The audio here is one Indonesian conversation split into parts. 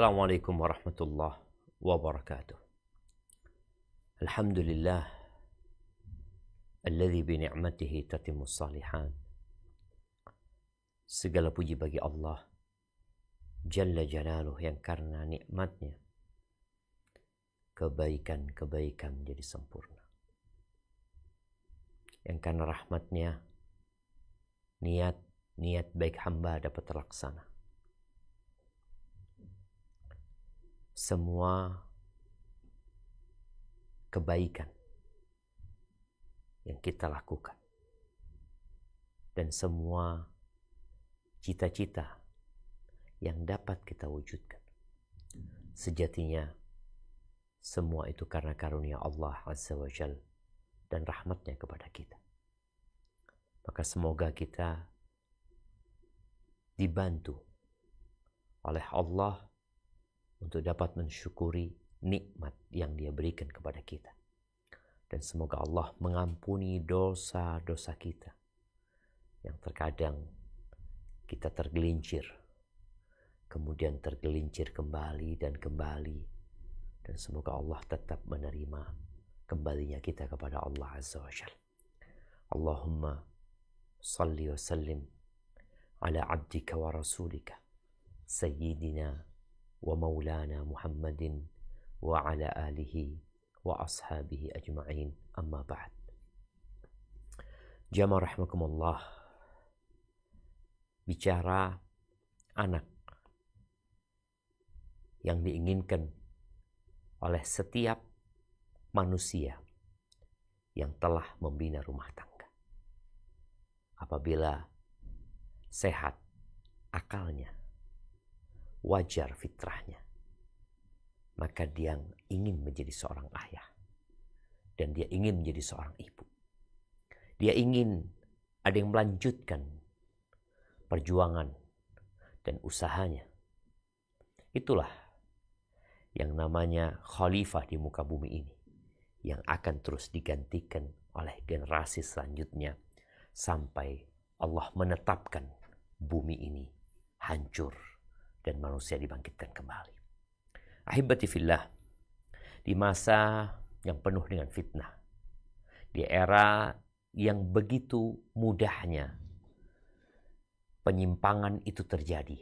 Assalamualaikum warahmatullahi wabarakatuh. Alhamdulillah alladzi bi ni'matihi tatimmus shalihan. Segala puji bagi Allah Jalla Jalaluh yang karena nikmatnya kebaikan-kebaikan menjadi sempurna. Yang karena rahmatnya niat baik hamba dapat terlaksana. Semua kebaikan yang kita lakukan dan semua cita-cita yang dapat kita wujudkan, sejatinya semua itu karena karunia Allah Azza wa Jalla dan rahmatnya kepada kita. Maka semoga kita dibantu oleh Allah untuk dapat mensyukuri nikmat yang Dia berikan kepada kita. Dan semoga Allah mengampuni dosa-dosa kita yang terkadang kita tergelincir, kemudian tergelincir kembali dan kembali. Dan semoga Allah tetap menerima kembalinya kita kepada Allah Azza wa Jalla. Allahumma salli wa sallim ala abdika wa rasulika sayyidina wa maulana Muhammadin wa ala alihi wa ashabihi ajma'in, amma ba'd. Jamaah rahimakumullah, bicara anak yang diinginkan oleh setiap manusia yang telah membina rumah tangga. Apabila sehat akalnya, wajar fitrahnya, maka dia ingin menjadi seorang ayah dan dia ingin menjadi seorang ibu. Dia ingin ada yang melanjutkan perjuangan dan usahanya. Itulah yang namanya khalifah di muka bumi ini, yang akan terus digantikan oleh generasi selanjutnya sampai Allah menetapkan bumi ini hancur dan manusia dibangkitkan kembali. Ahibati fillah, di masa yang penuh dengan fitnah, di era yang begitu mudahnya penyimpangan itu terjadi,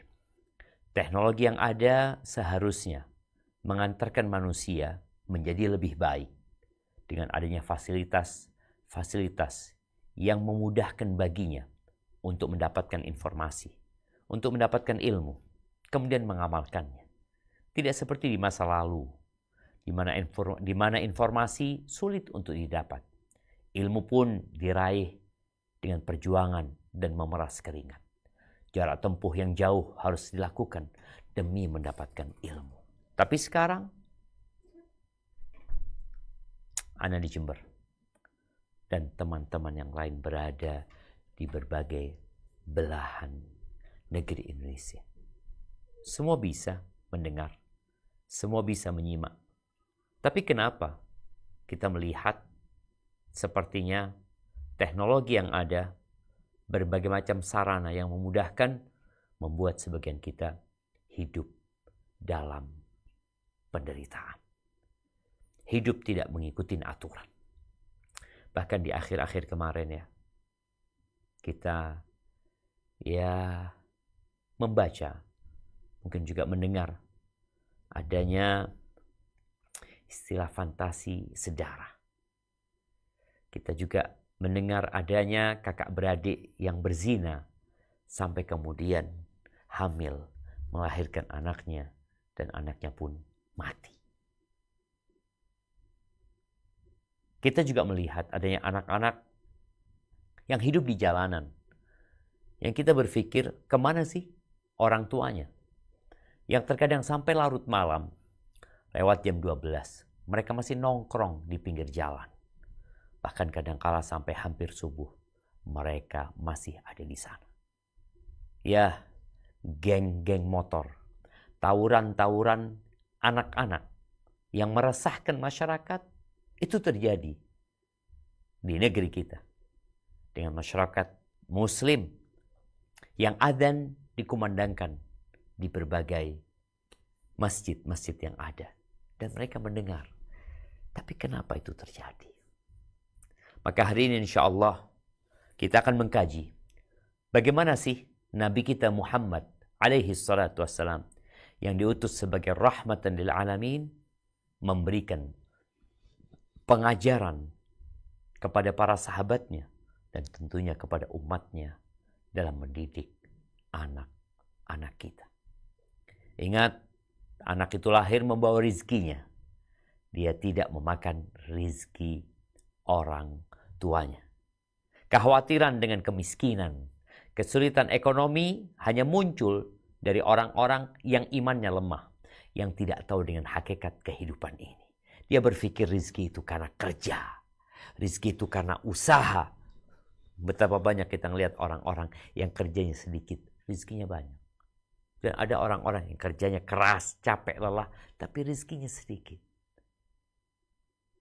teknologi yang ada seharusnya mengantarkan manusia menjadi lebih baik dengan adanya fasilitas yang memudahkan baginya untuk mendapatkan informasi, untuk mendapatkan ilmu, kemudian mengamalkannya. Tidak seperti di masa lalu, di mana informasi sulit untuk didapat. Ilmu pun diraih dengan perjuangan dan memeras keringat. Jarak tempuh yang jauh harus dilakukan demi mendapatkan ilmu. Tapi sekarang, ana di Jember dan teman-teman yang lain berada di berbagai belahan negeri Indonesia. Semua bisa mendengar, semua bisa menyimak. Tapi kenapa kita melihat sepertinya teknologi yang ada, berbagai macam sarana yang memudahkan, membuat sebagian kita hidup dalam penderitaan. Hidup tidak mengikuti aturan. Bahkan di akhir-akhir kemarin ya, kita membaca, mungkin juga mendengar adanya istilah fantasi sedara. Kita juga mendengar adanya kakak beradik yang berzina sampai kemudian hamil, melahirkan anaknya dan anaknya pun mati. Kita juga melihat adanya anak-anak yang hidup di jalanan, yang kita berpikir kemana sih orang tuanya, yang terkadang sampai larut malam, lewat jam 12, mereka masih nongkrong di pinggir jalan. Bahkan kadang-kala sampai hampir subuh, mereka masih ada di sana. Ya, geng-geng motor, tawuran-tawuran anak-anak yang meresahkan masyarakat, itu terjadi di negeri kita. Dengan masyarakat muslim yang adzan dikumandangkan di berbagai masjid-masjid yang ada. Dan mereka mendengar. Tapi kenapa itu terjadi? Maka hari ini insya Allah kita akan mengkaji bagaimana sih Nabi kita Muhammad alaihi salatu wassalam yang diutus sebagai rahmatan lil alamin memberikan pengajaran kepada para sahabatnya dan tentunya kepada umatnya dalam mendidik anak-anak kita. Ingat, anak itu lahir membawa rizkinya. Dia tidak memakan rizki orang tuanya. Kekhawatiran dengan kemiskinan, kesulitan ekonomi hanya muncul dari orang-orang yang imannya lemah, yang tidak tahu dengan hakikat kehidupan ini. Dia berpikir rizki itu karena kerja, rizki itu karena usaha. Betapa banyak kita ngelihat orang-orang yang kerjanya sedikit, rizkinya banyak. Dan ada orang-orang yang kerjanya keras, capek, lelah, tapi rizkinya sedikit.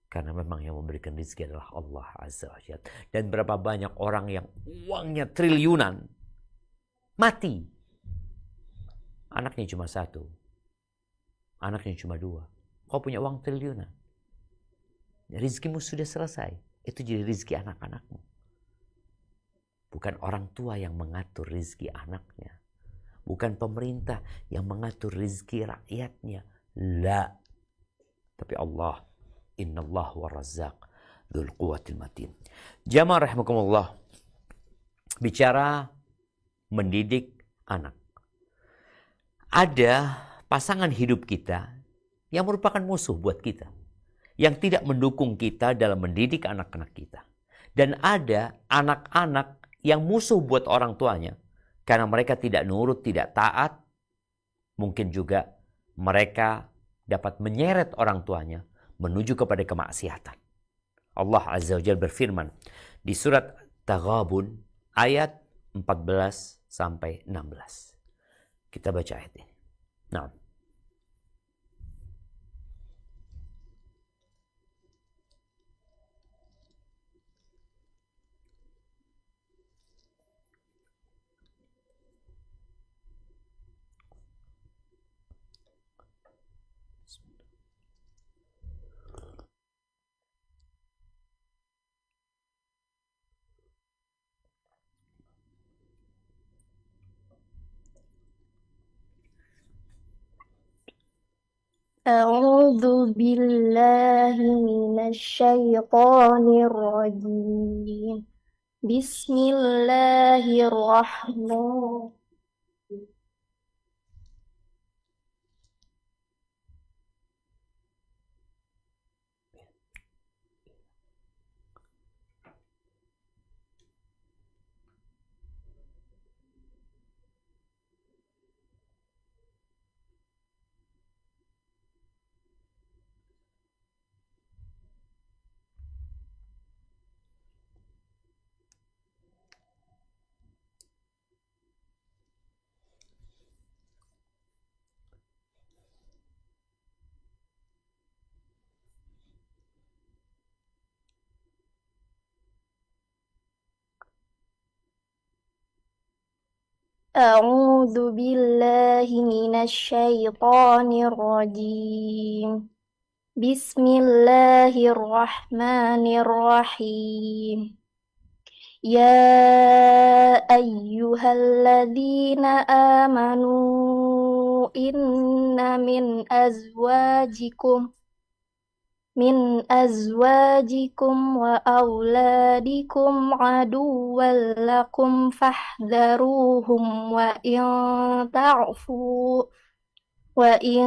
Karena memang yang memberikan rezeki adalah Allah Azza wa Jalla. Dan berapa banyak orang yang uangnya triliunan, mati. Anaknya cuma satu. Anaknya cuma dua. Kau punya uang triliunan. Rizkimu sudah selesai. Itu jadi rezeki anak-anakmu. Bukan orang tua yang mengatur rezeki anaknya. Bukan pemerintah yang mengatur rezeki rakyatnya. La. Tapi Allah. Innallah wa razzaq dzul quwwatil matin. Jamaah rahimakumullah. Bicara mendidik anak. Ada pasangan hidup kita yang merupakan musuh buat kita. Yang tidak mendukung kita dalam mendidik anak-anak kita. Dan ada anak-anak yang musuh buat orang tuanya. Karena mereka tidak nurut, tidak taat. Mungkin juga mereka dapat menyeret orang tuanya menuju kepada kemaksiatan. Allah Azza wa Jalla berfirman di surat Taghabun ayat 14 sampai 16. Kita baca ayat ini. Nah. أعوذ بالله من الشيطان الرجيم بسم الله الرحمن أعوذ بالله من الشيطان الرجيم بسم الله الرحمن الرحيم يا أيها الذين آمنوا إن من أزواجكم وأولادكم عدوا لكم فاحذروهم وإن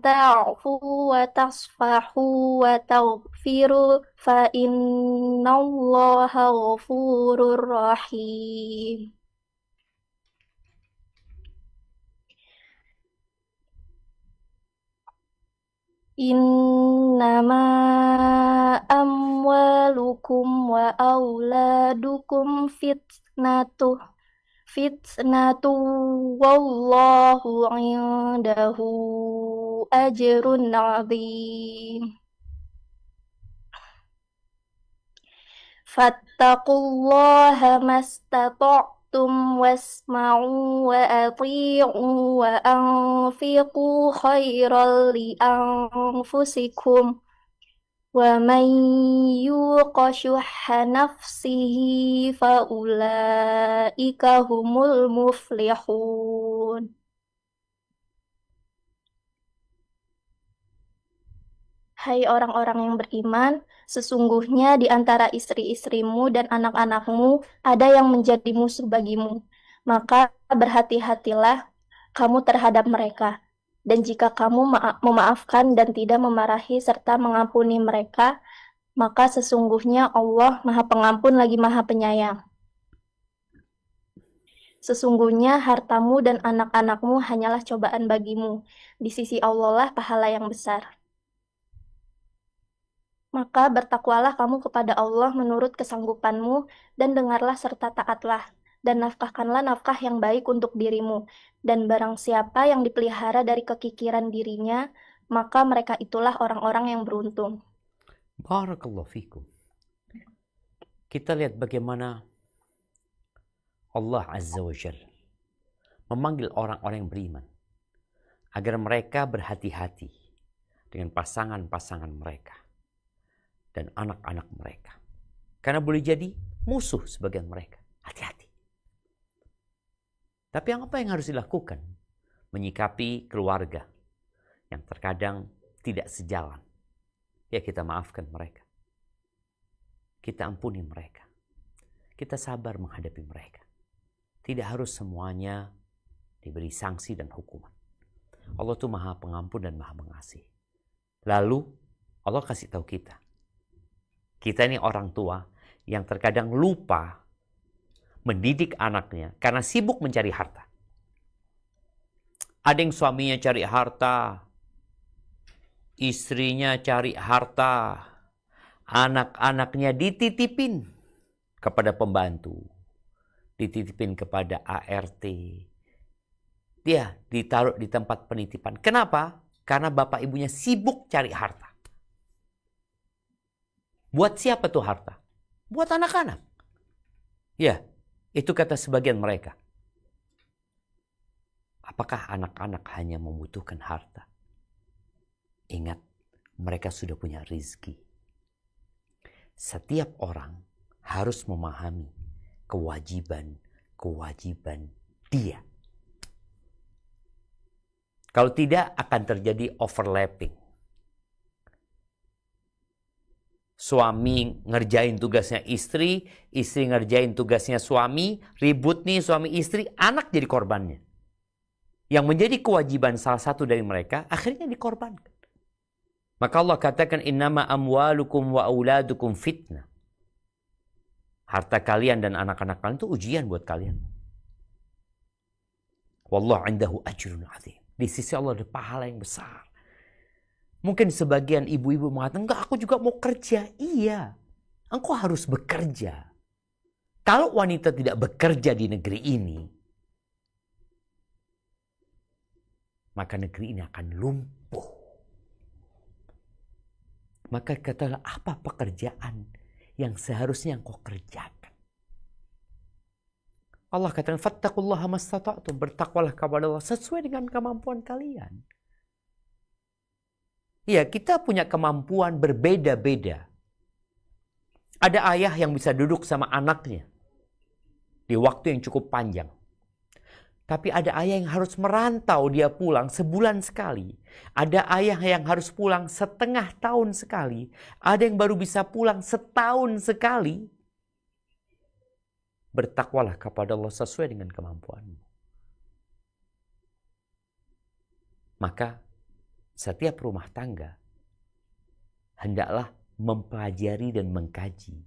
تعفوا وتصفحوا وتغفروا فإن الله غفور رحيم إنما أموالكم وأولادكم فتنة والله عنده أجر عظيم فاتقوا الله ما استطعتم واسمعوا وأطيعوا وأنفقوا خيرا لأنفسكم ومن يوق شح نفسه فأولئك هم المفلحون. Hai orang-orang yang beriman, sesungguhnya di antara istri-istrimu dan anak-anakmu ada yang menjadi musuh bagimu. Maka berhati-hatilah kamu terhadap mereka. Dan jika kamu memaafkan dan tidak memarahi serta mengampuni mereka, maka sesungguhnya Allah Maha Pengampun lagi Maha Penyayang. Sesungguhnya hartamu dan anak-anakmu hanyalah cobaan bagimu. Di sisi Allah lah pahala yang besar. Maka bertakwalah kamu kepada Allah menurut kesanggupanmu, dan dengarlah serta taatlah, dan nafkahkanlah nafkah yang baik untuk dirimu. Dan barang siapa yang dipelihara dari kekikiran dirinya, maka mereka itulah orang-orang yang beruntung. Barakallahu fikum. Kita lihat bagaimana Allah Azza wa Jalla memanggil orang-orang yang beriman agar mereka berhati-hati dengan pasangan-pasangan mereka dan anak-anak mereka. Karena boleh jadi musuh sebagian mereka. Hati-hati. Tapi apa yang harus dilakukan? Menyikapi keluarga yang terkadang tidak sejalan. Ya, kita maafkan mereka. Kita ampuni mereka. Kita sabar menghadapi mereka. Tidak harus semuanya diberi sanksi dan hukuman. Allah itu Maha Pengampun dan Maha Mengasihi. Lalu Allah kasih tahu kita. Kita ini orang tua yang terkadang lupa mendidik anaknya karena sibuk mencari harta. Ada yang suaminya cari harta, istrinya cari harta, anak-anaknya dititipin kepada pembantu, dititipin kepada ART. Dia ditaruh di tempat penitipan. Kenapa? Karena bapak ibunya sibuk cari harta. Buat siapa tuh harta? Buat anak-anak. Ya, itu kata sebagian mereka. Apakah anak-anak hanya membutuhkan harta? Ingat, mereka sudah punya rizki. Setiap orang harus memahami kewajiban dia. Kalau tidak, akan terjadi overlapping. Suami ngerjain tugasnya istri, istri ngerjain tugasnya suami, ribut nih suami istri, anak jadi korbannya. Yang menjadi kewajiban salah satu dari mereka, akhirnya dikorbankan. Maka Allah katakan, innama amwalukum wa auladukum fitnah. Harta kalian dan anak-anak kalian itu ujian buat kalian. Wallahu indahu ajrun azim. Di sisi Allah ada pahala yang besar. Mungkin sebagian ibu-ibu mengatakan, enggak, aku juga mau kerja. Iya, engkau harus bekerja. Kalau wanita tidak bekerja di negeri ini, maka negeri ini akan lumpuh. Maka katalah, apa pekerjaan yang seharusnya engkau kerjakan? Allah katakan, fattaqullaha mastata'tum, bertakwalah kepada Allah sesuai dengan kemampuan kalian. Ya, kita punya kemampuan berbeda-beda. Ada ayah yang bisa duduk sama anaknya di waktu yang cukup panjang. Tapi ada ayah yang harus merantau, dia pulang sebulan sekali. Ada ayah yang harus pulang setengah tahun sekali. Ada yang baru bisa pulang setahun sekali. Bertakwalah kepada Allah sesuai dengan kemampuanmu. Maka setiap rumah tangga hendaklah mempelajari dan mengkaji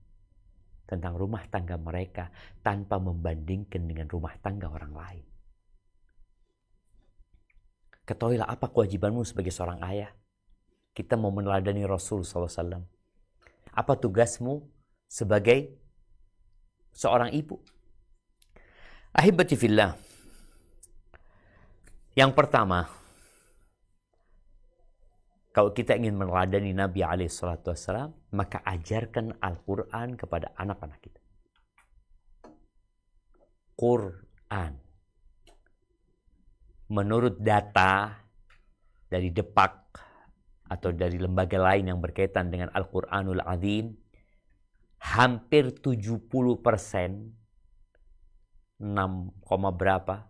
tentang rumah tangga mereka tanpa membandingkan dengan rumah tangga orang lain. Ketahuilah apa kewajibanmu sebagai seorang ayah. Kita mau meneladani Rasul SAW. Apa tugasmu sebagai seorang ibu? Ahibati fillah. Yang pertama, kalau kita ingin meneladani Nabi SAW, maka ajarkan Al-Quran kepada anak-anak kita. Quran. Menurut data dari Depak atau dari lembaga lain yang berkaitan dengan Al-Quranul Azim, hampir 70%, 6, berapa,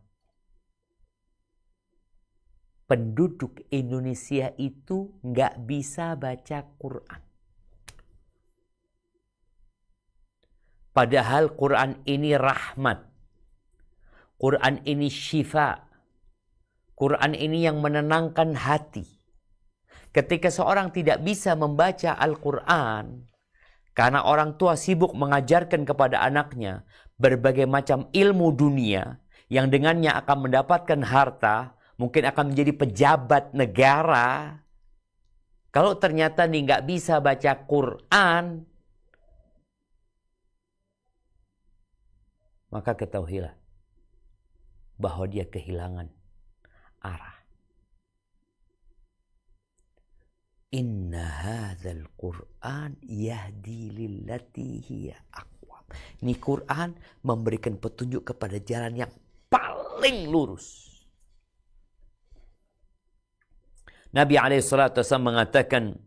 penduduk Indonesia itu nggak bisa baca Quran. Padahal Quran ini rahmat. Quran ini syifa. Quran ini yang menenangkan hati. Ketika seorang tidak bisa membaca Al-Quran, karena orang tua sibuk mengajarkan kepada anaknya berbagai macam ilmu dunia, yang dengannya akan mendapatkan harta, mungkin akan menjadi pejabat negara. Kalau ternyata nih nggak bisa baca Quran, maka ketahuilah bahwa dia kehilangan arah. Inna hadzal Qur'an yahdi lillati hiya aqwam. Ini Quran memberikan petunjuk kepada jalan yang paling lurus. Nabi SAW mengatakan,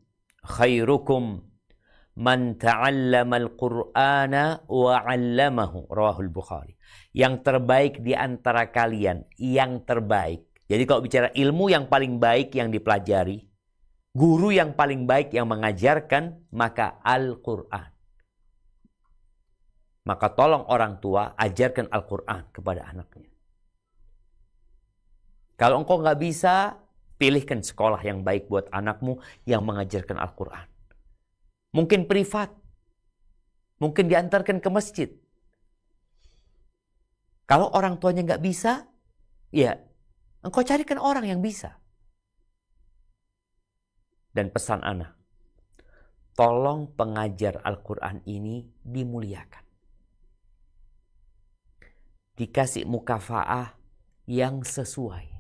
khairukum man ta'allama al-Qur'ana wa 'allamahu, rawahul Bukhari. Yang terbaik di antara kalian, yang terbaik. Jadi kalau bicara ilmu yang paling baik yang dipelajari, guru yang paling baik yang mengajarkan, maka Al-Quran. Maka tolong orang tua ajarkan Al-Quran kepada anaknya. Kalau engkau nggak bisa, pilihkan sekolah yang baik buat anakmu yang mengajarkan Al-Quran. Mungkin privat. Mungkin diantarkan ke masjid. Kalau orang tuanya nggak bisa, ya engkau carikan orang yang bisa. Dan pesan anak, tolong pengajar Al-Quran ini dimuliakan. Dikasih mukafaah yang sesuai.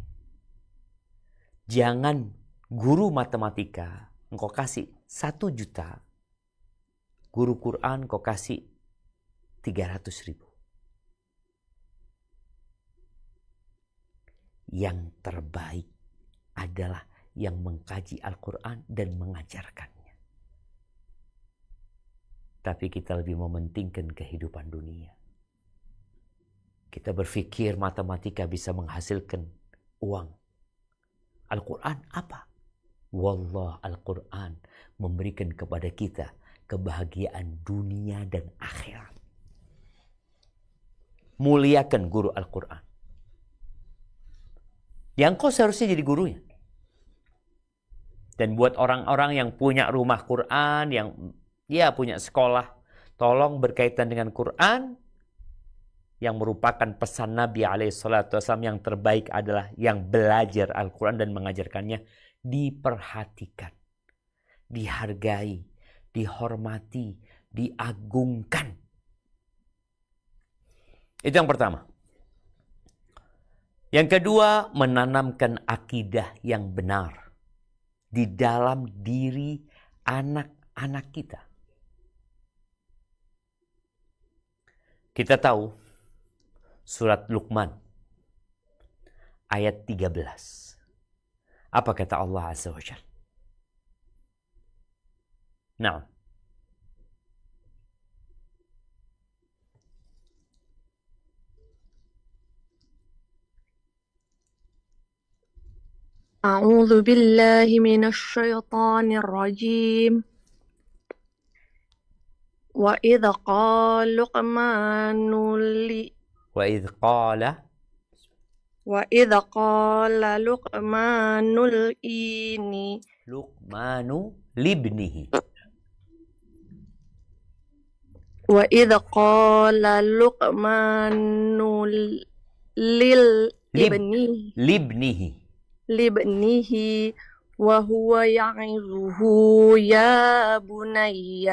Jangan guru matematika, engkau kasih 1 juta. Guru Quran engkau kasih 300.000. Yang terbaik adalah yang mengkaji Al-Quran dan mengajarkannya. Tapi kita lebih mementingkan kehidupan dunia. Kita berpikir matematika bisa menghasilkan uang. Al-Quran apa? Wallah, Al-Quran memberikan kepada kita kebahagiaan dunia dan akhirat. Muliakan guru Al-Quran. Yang kau seharusnya jadi gurunya. Dan buat orang-orang yang punya rumah Quran, yang punya sekolah, tolong berkaitan dengan Quran, yang merupakan pesan Nabi SAW yang terbaik adalah yang belajar Al-Quran dan mengajarkannya, diperhatikan, dihargai, dihormati, diagungkan. Itu yang pertama. Yang kedua, menanamkan akidah yang benar di dalam diri anak-anak kita. Kita tahu surat Luqman ayat 13. Apa kata Allah Azza wa Jalla? Nah, أعوذ بالله من الشيطان الرجيم وإذ قال لقمان وإذ قال وإذ قال لقمان لقمان لابنه وإذ قال لقمان لابنه وهو يعظه يا بني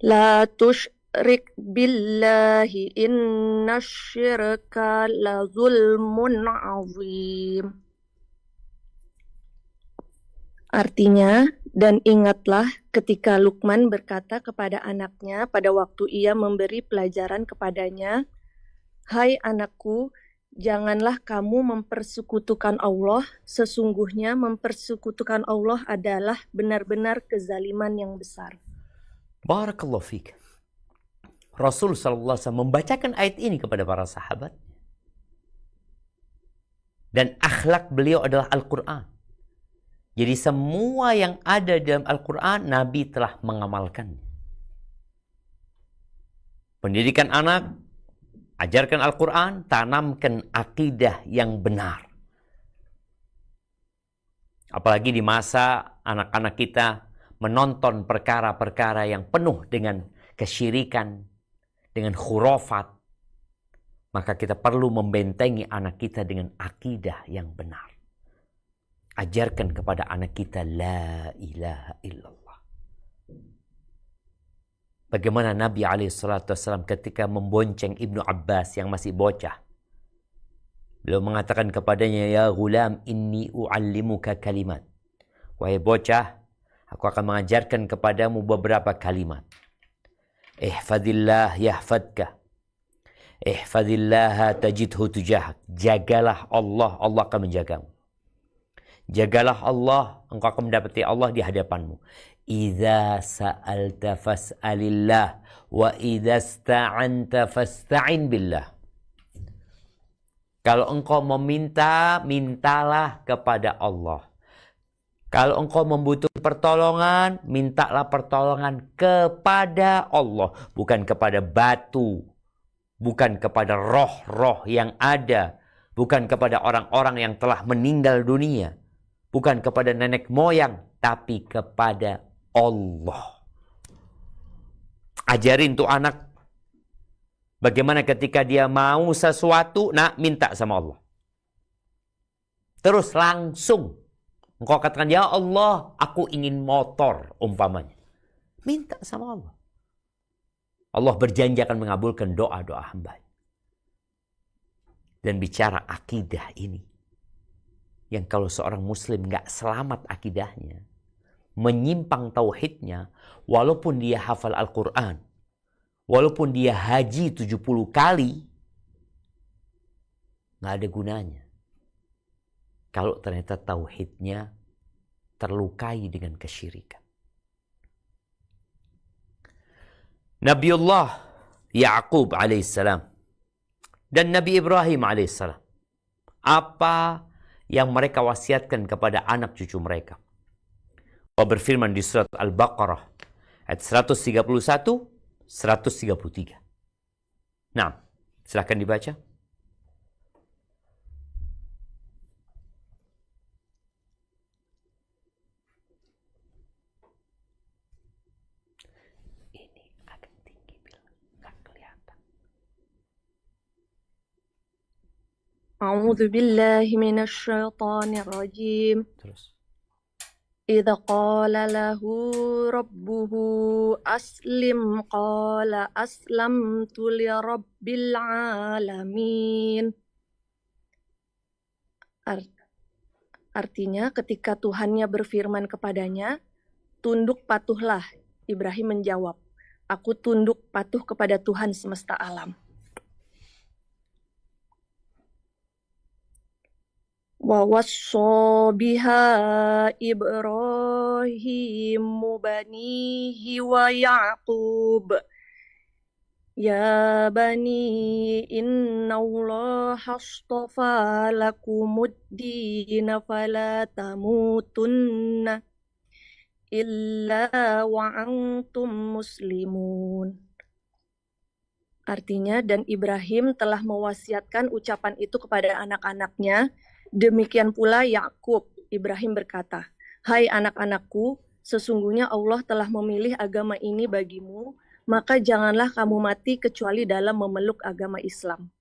لا تشرك بالله إن الشرك لظلم عظيم. Artinya, dan ingatlah ketika Luqman berkata kepada anaknya pada waktu ia memberi pelajaran kepadanya, Hai anakku, janganlah kamu mempersekutukan Allah. Sesungguhnya mempersekutukan Allah adalah benar-benar kezaliman yang besar. Barakallahu fiik. Rasul sallallahu alaihi wasallam membacakan ayat ini kepada para sahabat. Dan akhlak beliau adalah Al-Quran. Jadi semua yang ada dalam Al-Quran, Nabi telah mengamalkannya. Pendidikan anak, ajarkan Al-Quran, tanamkan akidah yang benar. Apalagi di masa anak-anak kita menonton perkara-perkara yang penuh dengan kesyirikan, dengan khurafat. Maka kita perlu membentengi anak kita dengan akidah yang benar. Ajarkan kepada anak kita la ilaha illallah. Bagaimana Nabi SAW ketika membonceng Ibnu Abbas yang masih bocah. Beliau mengatakan kepadanya, ya ghulam inni u'allimuka kalimat. Wahai bocah, aku akan mengajarkan kepadamu beberapa kalimat. Ihfadillah yahfadka. Ihfadillaha tajidhu tujahak. Jagalah Allah, Allah akan menjagamu. Jagalah Allah, engkau akan mendapati Allah di hadapanmu. Idza sa'alta fas'alillah wa idza sta'anta fasta'in billah. Kalau engkau meminta, mintalah kepada Allah. Kalau engkau membutuhkan pertolongan, mintalah pertolongan kepada Allah, bukan kepada batu. Bukan kepada roh-roh yang ada. Bukan kepada orang-orang yang telah meninggal dunia. Bukan kepada nenek moyang. Tapi kepada Allah. Ajarin tuh anak. Bagaimana ketika dia mau sesuatu, nak minta sama Allah. Terus langsung. Engkau katakan, ya Allah, aku ingin motor umpamanya. Minta sama Allah. Allah berjanji akan mengabulkan doa-doa hamba. Dan bicara akidah ini. Yang kalau seorang muslim gak selamat akidahnya. Menyimpang tauhidnya. Walaupun dia hafal Al-Quran. Walaupun dia haji 70 kali. Gak ada gunanya. Kalau ternyata tauhidnya terlukai dengan kesyirikan. Nabiullah Ya'qub alaihissalam dan Nabi Ibrahim alaihissalam. Apa yang mereka wasiatkan kepada anak cucu mereka? Allah berfirman di surat Al-Baqarah ayat 131, 133. Nah, silakan dibaca. A'udzu billahi minasyaitonir rajim. Terus. Idza qala lahu rabbuhu aslim qala aslamtu li rabbil alamin. Artinya ketika Tuhannya berfirman kepadanya, tunduk patuhlah. Ibrahim menjawab, aku tunduk patuh kepada Tuhan semesta alam. Wa wassa biha Ibrahim banihi wa Ya'qub. Ya bani inna Allah astafa lakumuddin fala tamutunna illa wa antum muslimun. Artinya, dan Ibrahim telah mewasiatkan ucapan itu kepada anak-anaknya. Demikian pula Yakub. Ibrahim berkata, hai anak-anakku, sesungguhnya Allah telah memilih agama ini bagimu, maka janganlah kamu mati kecuali dalam memeluk agama Islam.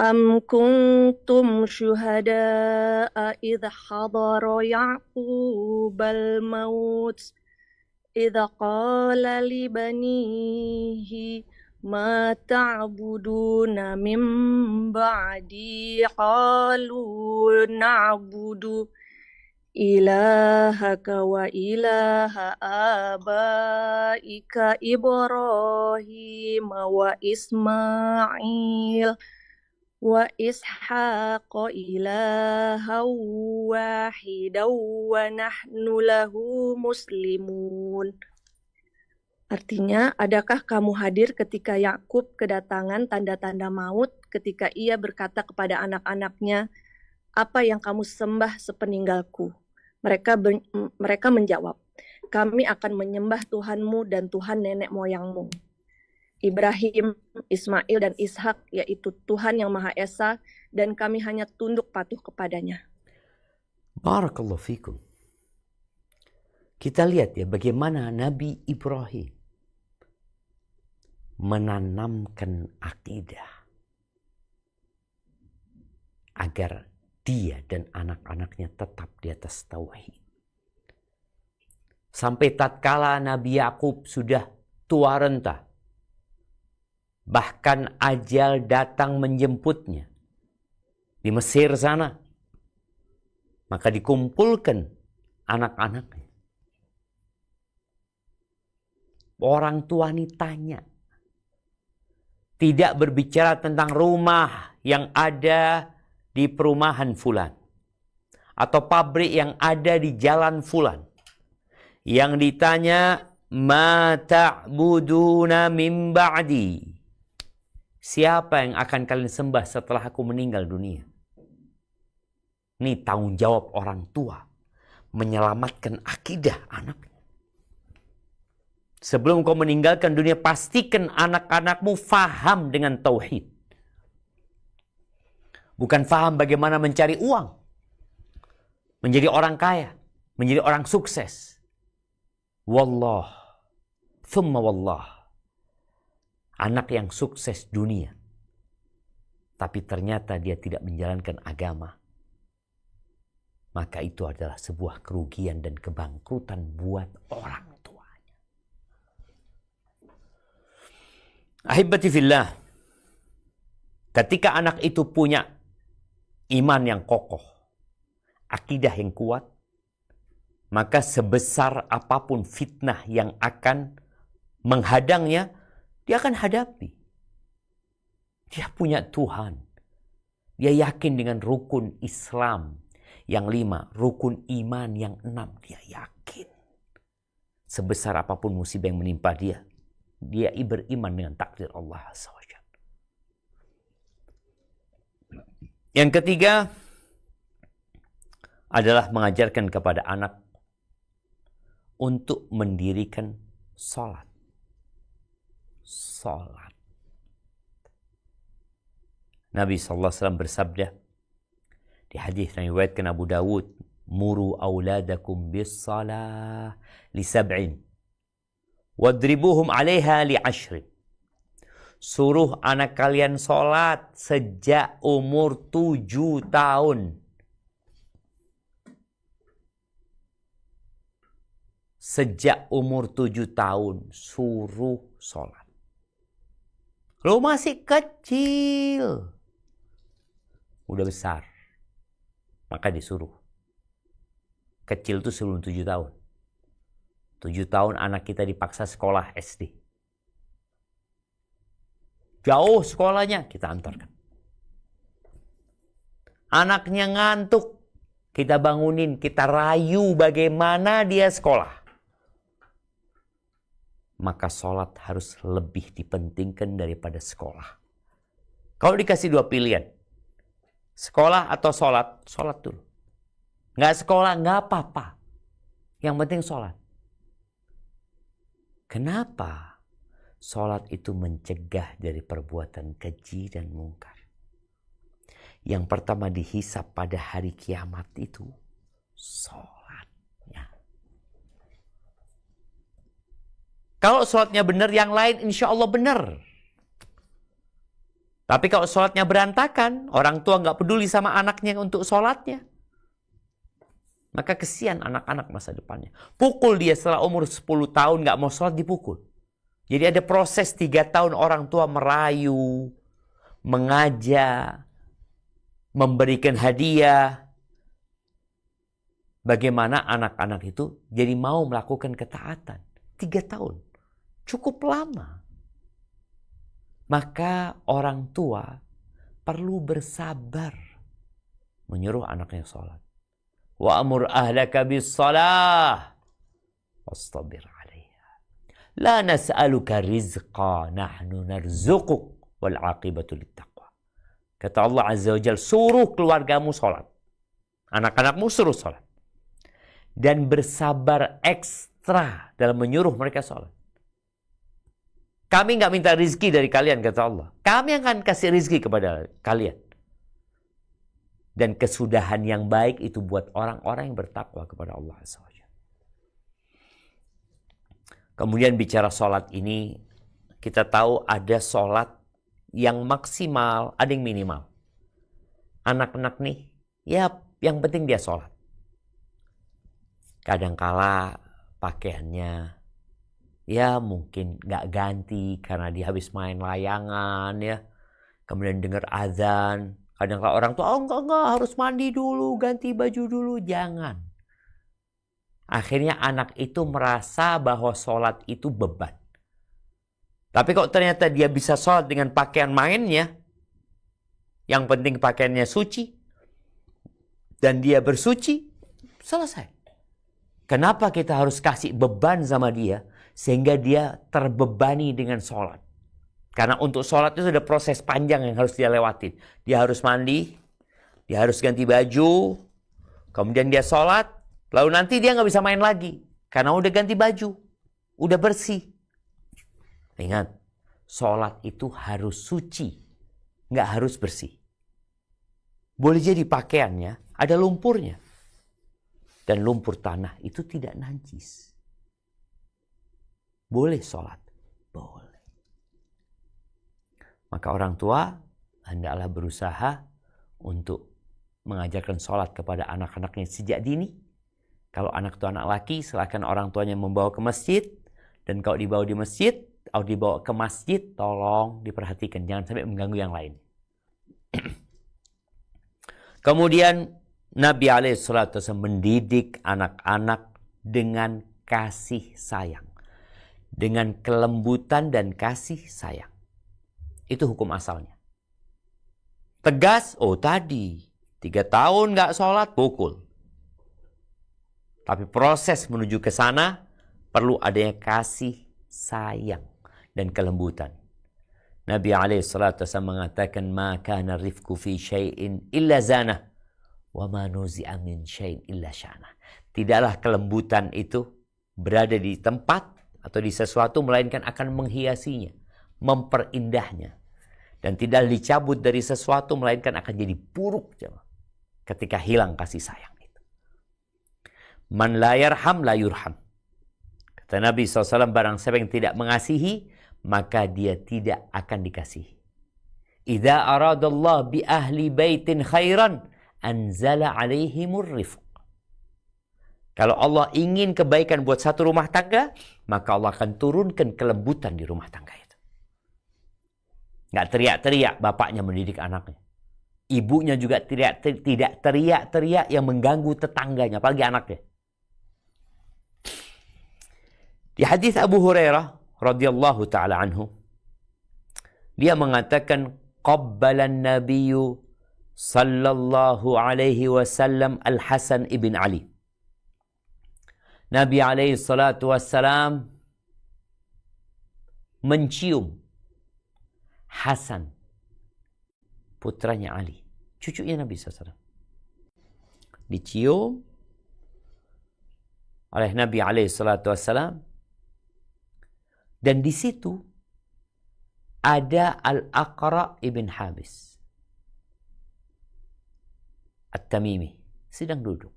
Am kuntum syuhada'a idh hadara Ya'qubal maut idh qala li banihi ma ta'buduna min ba'di qalu na'budu ilahaka wa ilaha abaika Ibrahim wa Ismail wa Ishaq ilaha wahidaw wa nahnu lahu muslimun. Artinya, adakah kamu hadir ketika Yakub kedatangan tanda-tanda maut ketika ia berkata kepada anak-anaknya, apa yang kamu sembah sepeninggalku? Mereka menjawab, kami akan menyembah Tuhanmu dan Tuhan nenek moyangmu. Ibrahim, Ismail, dan Ishak, yaitu Tuhan yang Maha Esa, dan kami hanya tunduk patuh kepadanya. Barakallahu fikum. Kita lihat ya bagaimana Nabi Ibrahim menanamkan akidah agar dia dan anak-anaknya tetap di atas tauhid. Sampai tatkala Nabi Yakub sudah tua renta, bahkan ajal datang menjemputnya di Mesir sana, maka dikumpulkan anak-anaknya. Orang tua ini tanya, tidak berbicara tentang rumah yang ada di perumahan fulan atau pabrik yang ada di jalan fulan. Yang ditanya, ma ta'buduna min ba'di, siapa yang akan kalian sembah setelah aku meninggal dunia? Ini tanggung jawab orang tua menyelamatkan akidah anaknya. Sebelum kau meninggalkan dunia, pastikan anak-anakmu faham dengan tauhid. Bukan faham bagaimana mencari uang, menjadi orang kaya, menjadi orang sukses. Wallah, thumma wallah. Anak yang sukses dunia, tapi ternyata dia tidak menjalankan agama, maka itu adalah sebuah kerugian dan kebangkrutan buat orang tuanya. Ahibati fillah, ketika anak itu punya iman yang kokoh, akidah yang kuat, maka sebesar apapun fitnah yang akan menghadangnya, dia akan hadapi. Dia punya Tuhan. Dia yakin dengan rukun Islam yang 5, rukun iman yang 6. Dia yakin. Sebesar apapun musibah yang menimpa dia, dia beriman dengan takdir Allah SWT. Yang ketiga adalah mengajarkan kepada anak untuk mendirikan sholat. Sholat. Nabi SAW bersabda di hadis yang diriwayatkan Abu Dawud, muru auladakum bis salah li 7 wadribuhum 'alaiha li 10. Suruh anak kalian sholat sejak umur 7 tahun. Sejak umur 7 tahun suruh sholat. Lo masih kecil, udah besar, maka disuruh. Kecil itu sebelum 7 tahun. 7 tahun anak kita dipaksa sekolah SD. Jauh sekolahnya, kita antarkan. Anaknya ngantuk, kita bangunin, kita rayu bagaimana dia sekolah. Maka sholat harus lebih dipentingkan daripada sekolah. Kalau dikasih 2 pilihan, sekolah atau sholat, sholat dulu. Nggak sekolah, nggak apa-apa. Yang penting sholat. Kenapa? Sholat itu mencegah dari perbuatan keji dan mungkar. Yang pertama dihisap pada hari kiamat itu sholatnya. Kalau sholatnya benar, yang lain insya Allah benar. Tapi kalau sholatnya berantakan, orang tua nggak peduli sama anaknya untuk sholatnya, maka kesian anak-anak masa depannya. Pukul dia setelah umur 10 tahun nggak mau sholat, dipukul. Jadi ada proses 3 tahun orang tua merayu, mengajak, memberikan hadiah. bagaimana anak-anak itu jadi mau melakukan ketaatan. 3 tahun. Cukup lama. Maka orang tua perlu bersabar menyuruh anaknya sholat. Wa'amur ahlaka bis-salah wastabir 'alaiha. La nas'aluka rizqa nahnu narzuquk wal 'aqibatu lit-taqwa. Kata Allah Azza wa Jalla, suruh keluargamu sholat. Anak-anakmu suruh sholat. Dan bersabar ekstra dalam menyuruh mereka sholat. Kami nggak minta rizki dari kalian, kata Allah. Kami akan kasih rizki kepada kalian. Dan kesudahan yang baik itu buat orang-orang yang bertakwa kepada Allah Azza wa Jalla. Kemudian bicara sholat ini, kita tahu ada sholat yang maksimal, ada yang minimal. Anak-anak nih, ya yang penting dia sholat. Kadangkala pakaiannya, ya mungkin nggak ganti karena dia habis main layangan ya. Kemudian dengar azan. Kadang-kala orang tua, oh enggak, harus mandi dulu, ganti baju dulu. Jangan. Akhirnya anak itu merasa bahwa sholat itu beban. Tapi kok ternyata dia bisa sholat dengan pakaian mainnya, yang penting pakaiannya suci, dan dia bersuci, selesai. Kenapa kita harus kasih beban sama dia, sehingga dia terbebani dengan sholat? Karena untuk sholat itu ada proses panjang yang harus dia lewatin. Dia harus mandi, dia harus ganti baju, kemudian dia sholat, lalu nanti dia nggak bisa main lagi. Karena udah ganti baju, udah bersih. Ingat, sholat itu harus suci, nggak harus bersih. Boleh jadi pakaiannya ada lumpurnya. Dan lumpur tanah itu tidak najis. Boleh sholat? Boleh. Maka orang tua hendaklah berusaha untuk mengajarkan sholat kepada anak-anaknya sejak dini. Kalau anak itu anak laki, silakan orang tuanya membawa ke masjid. Dan kalau dibawa di masjid, atau dibawa ke masjid, tolong diperhatikan. Jangan sampai mengganggu yang lain. Kemudian Nabi SAW mendidik anak-anak dengan kasih sayang. Dengan kelembutan dan kasih sayang. Itu hukum asalnya. Tegas, oh tadi 3 tahun nggak sholat, pukul. Tapi proses menuju ke sana perlu adanya kasih sayang dan kelembutan. Nabi SAW mengatakan, ma kana rifku fi syai'in illa zanah, wa ma nuzi'a min syai'in illa sya'nah. Tidaklah kelembutan itu berada di tempat atau di sesuatu, melainkan akan menghiasinya, memperindahnya. Dan tidak dicabut dari sesuatu, melainkan akan jadi buruk ketika hilang kasih sayang itu. Man la yarham la yurham. Kata Nabi SAW, barang siapa yang tidak mengasihi, maka dia tidak akan dikasihi. Idza aradallah bi ahli baitin khairan, anzala alaihimur rifq. Kalau Allah ingin kebaikan buat satu rumah tangga, maka Allah akan turunkan kelembutan di rumah tangga itu. Nggak teriak-teriak bapaknya mendidik anaknya. Ibunya juga tidak teriak-teriak yang mengganggu tetangganya, apalagi anaknya. Di hadis Abu Hurairah radhiyallahu taala anhu, dia mengatakan, qabbalan nabiyyu sallallahu alaihi wasallam Al-Hasan ibn Ali. Nabi alaihi salatu wassalam mencium Hasan, putranya Ali, cucunya Nabi SAW. Dicium oleh Nabi SAW. Dan di situ ada Al-Aqra ibn Habis At-Tamimi sedang duduk.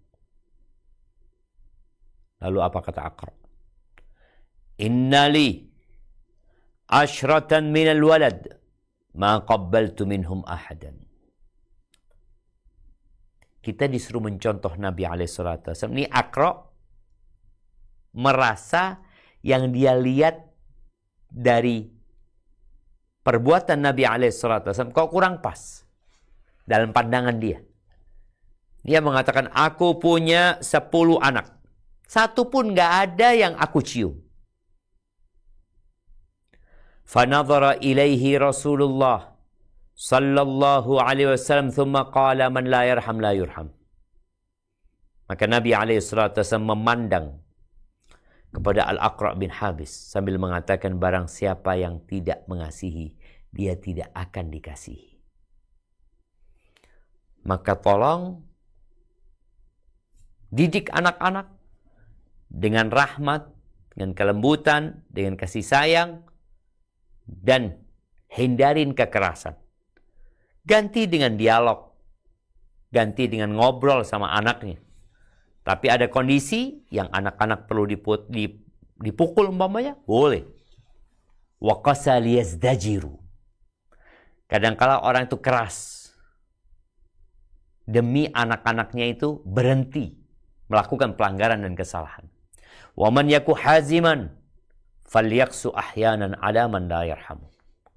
Lalu apa kata Aqra? Inna li ashratan minal walad ma qabbaltu minhum ahadan. Kita disuruh mencontoh Nabi SAW. Ini Aqra merasa yang dia lihat dari perbuatan Nabi SAW kok kurang pas dalam pandangan dia. Dia mengatakan, aku punya 10 anak. Satu pun nggak ada yang aku cium. Fanadhara ilaihi Rasulullah sallallahu alaihi wasallam thumma qala man la yarham la yurham. Maka Nabi alaihi salatu wasallam memandang kepada Al-Aqra' bin Habis sambil mengatakan, barang siapa yang tidak mengasihi, dia tidak akan dikasihi. Maka tolong didik anak-anak dengan rahmat, dengan kelembutan, dengan kasih sayang, dan hindarin kekerasan. Ganti dengan dialog, ganti dengan ngobrol sama anaknya. Tapi ada kondisi yang anak-anak perlu dipukul umpamanya, boleh. Wa qasa liyazdajiru. Kadang-kala orang itu keras demi anak-anaknya itu berhenti melakukan pelanggaran dan kesalahan. Wa man yaku haziman falyaksu ahyanan ala man la yarhamu.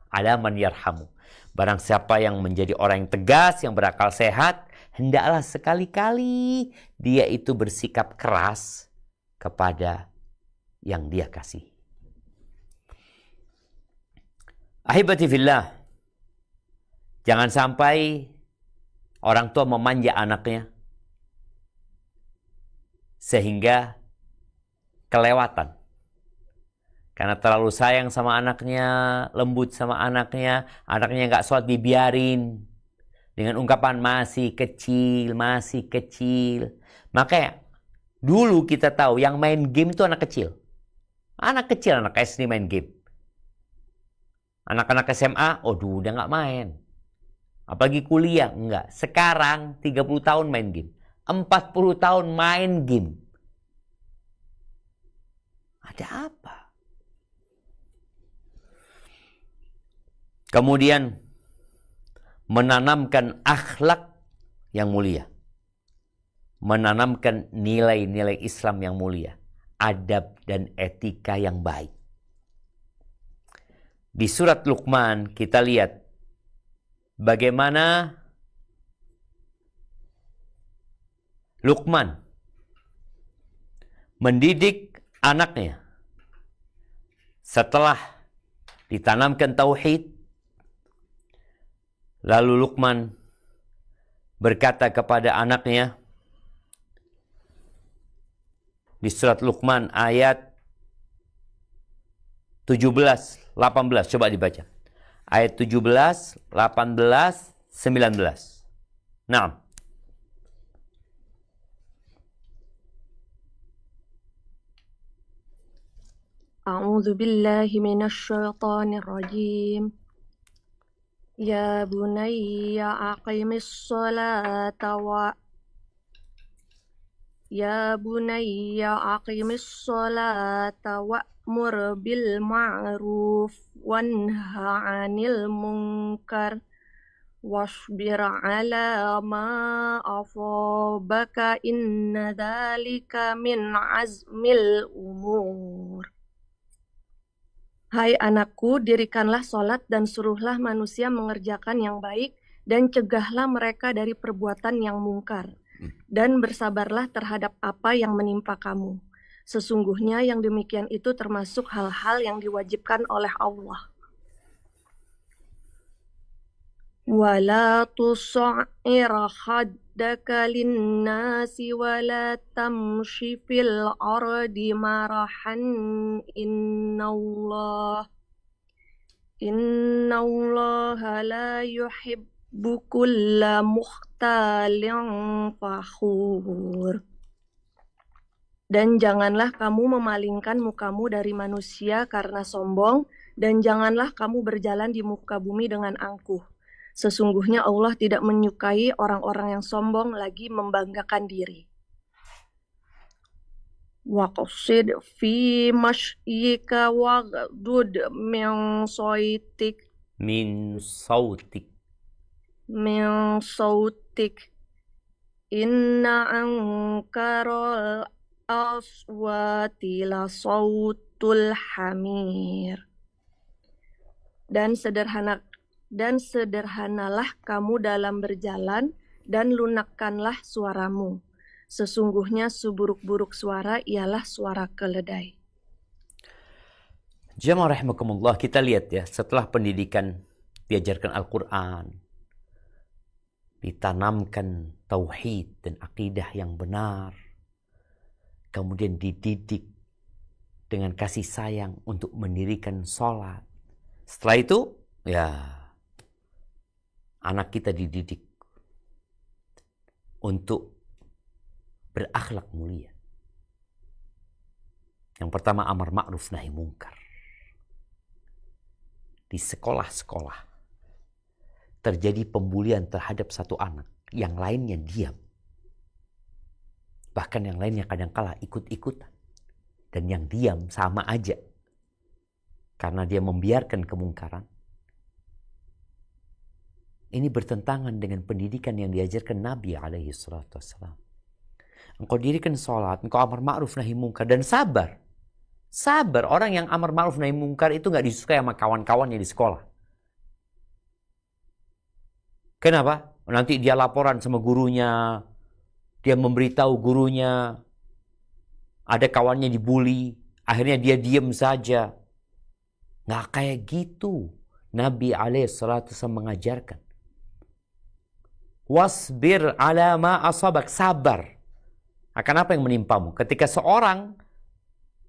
Ala man yarhamu. Barang siapa yang menjadi orang yang tegas, yang berakal sehat, hendaklah sekali-kali dia itu bersikap keras kepada yang dia kasih. Ahibati fillah, jangan sampai orang tua memanja anaknya sehingga kelewatan. Karena terlalu sayang sama anaknya, lembut sama anaknya nggak sholat dibiarin. Dengan ungkapan masih kecil, masih kecil. Makanya dulu kita tahu yang main game itu anak kecil. Anak kecil, anak SD main game. Anak-anak SMA, dulu udah nggak main. Apalagi kuliah, enggak. Sekarang 30 tahun main game. 40 tahun main game. Ada apa? Kemudian menanamkan akhlak yang mulia. Menanamkan nilai-nilai Islam yang mulia. Adab dan etika yang baik. Di surat Luqman kita lihat bagaimana Luqman mendidik anaknya setelah ditanamkan tauhid. Lalu Luqman berkata kepada anaknya di surat Luqman ayat 17, 18. Coba dibaca. Ayat 17, 18, 19. Naam. A'udzu billahi minasy syaithanir rajim. Ya bunayya aqimis salata wa'mur bil ma'ruf wanha 'anil munkar wasbir 'ala ma asabaka inna dzalika min azmil umur. Hai anakku, dirikanlah sholat dan suruhlah manusia mengerjakan yang baik dan cegahlah mereka dari perbuatan yang mungkar. Dan bersabarlah terhadap apa yang menimpa kamu. Sesungguhnya yang demikian itu termasuk hal-hal yang diwajibkan oleh Allah. Wala tusa'ir khaddaka linnasi wala tamshi fil ardi marahan innallaha la yuhibbu kulla mukhtalin fakhur. Dan janganlah kamu memalingkan mukamu dari manusia karena sombong, dan janganlah kamu berjalan di muka bumi dengan angkuh. Sesungguhnya Allah tidak menyukai orang-orang yang sombong lagi membanggakan diri. Waqsid fi mashyika waghdud min sautik inna ankaral aswati la sautul hamir. Dan sederhanalah kamu dalam berjalan, dan lunakkanlah suaramu. Sesungguhnya seburuk-buruk suara ialah suara keledai. Jamaah rahimakumullah, kita lihat ya, setelah pendidikan diajarkan Al-Quran, ditanamkan tauhid dan akidah yang benar, kemudian dididik dengan kasih sayang untuk mendirikan sholat. Setelah itu, ya, anak kita dididik untuk berakhlak mulia. Yang pertama, amar ma'ruf nahi mungkar. Di sekolah-sekolah terjadi pembulian terhadap satu anak, yang lainnya diam. Bahkan yang lainnya kadangkala ikut-ikutan. Dan yang diam sama aja. Karena dia membiarkan kemungkaran. Ini bertentangan dengan pendidikan yang diajarkan Nabi alaihi salatu wassalam. Engkau dirikan sholat, engkau amar ma'ruf nahi mungkar, dan sabar. Sabar, orang yang amar ma'ruf nahi mungkar itu gak disukai sama kawan-kawannya di sekolah. Kenapa? Nanti dia laporan sama gurunya, dia memberitahu gurunya, ada kawannya dibully, akhirnya dia diem saja. Gak kayak gitu. Nabi SAW mengajarkan. Wasbir ala ma asabak, sabar akan apa yang menimpamu. Ketika seorang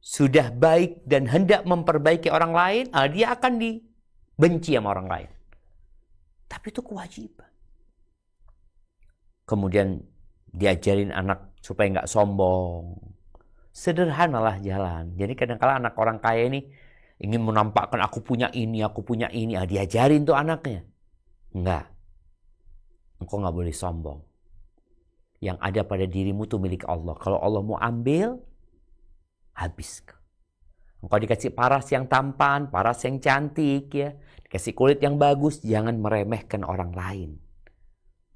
sudah baik dan hendak memperbaiki orang lain, dia akan dibenci sama orang lain. Tapi itu kewajiban. Kemudian diajarin anak supaya nggak sombong. Sederhanalah jalan. Jadi kadang-kala anak orang kaya ini ingin menampakkan aku punya ini. Diajarin tuh anaknya. Enggak. Engkau nggak boleh sombong. Yang ada pada dirimu tuh milik Allah. Kalau Allah mau ambil, habis. Engkau dikasih paras yang tampan, paras yang cantik, ya, dikasih kulit yang bagus, jangan meremehkan orang lain.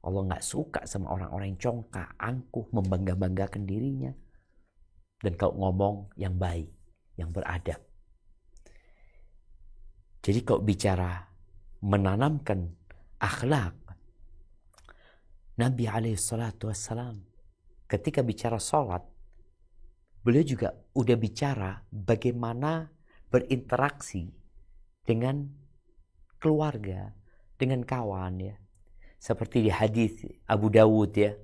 Allah nggak suka sama orang-orang yang congkak, angkuh, membangga-banggakan dirinya. Dan kalau ngomong yang baik, yang beradab. Jadi kalau bicara menanamkan akhlak, Nabi SAW ketika bicara sholat, beliau juga udah bicara bagaimana berinteraksi dengan keluarga, dengan kawan, ya. Seperti di hadis Abu Dawud, ya.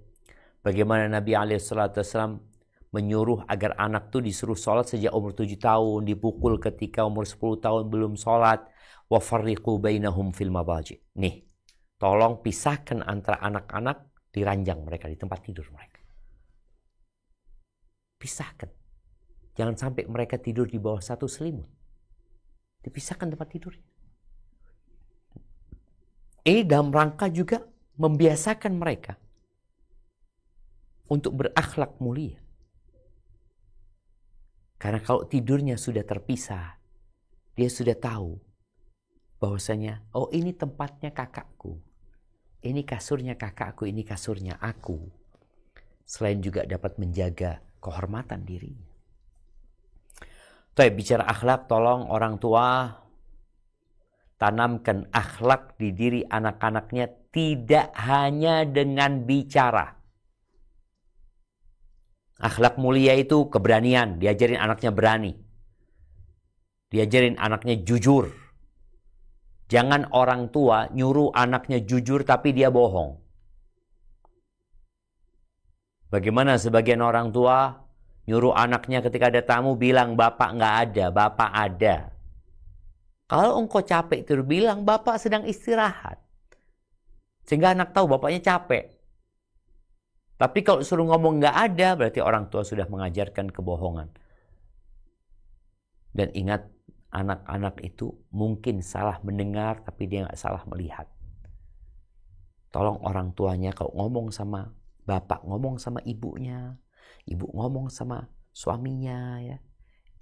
Bagaimana Nabi SAW menyuruh agar anak tuh disuruh sholat sejak umur 7 tahun, dipukul ketika umur 10 tahun belum sholat. Wa farriqu bainahum fil mabaji. Nih, tolong pisahkan antara anak-anak di ranjang mereka, di tempat tidur mereka. Pisahkan. Jangan sampai mereka tidur di bawah satu selimut. Dipisahkan tempat tidurnya. Ini dalam rangka juga membiasakan mereka untuk berakhlak mulia. Karena kalau tidurnya sudah terpisah, dia sudah tahu bahwasanya, oh ini tempatnya kakakku. Ini kasurnya kakakku, ini kasurnya aku. Selain juga dapat menjaga kehormatan dirinya. Bicara akhlak, tolong orang tua tanamkan akhlak di diri anak-anaknya tidak hanya dengan bicara. Akhlak mulia itu keberanian, diajarin anaknya berani. Diajarin anaknya jujur. Jangan orang tua nyuruh anaknya jujur tapi dia bohong. Bagaimana sebagian orang tua nyuruh anaknya ketika ada tamu bilang bapak nggak ada, bapak ada. Kalau engkau capek terus bilang bapak sedang istirahat. Sehingga anak tahu bapaknya capek. Tapi kalau suruh ngomong nggak ada, berarti orang tua sudah mengajarkan kebohongan. Dan ingat, anak-anak itu mungkin salah mendengar, tapi dia nggak salah melihat. Tolong orang tuanya kalau ngomong sama bapak, ngomong sama ibunya, ibu ngomong sama suaminya, ya,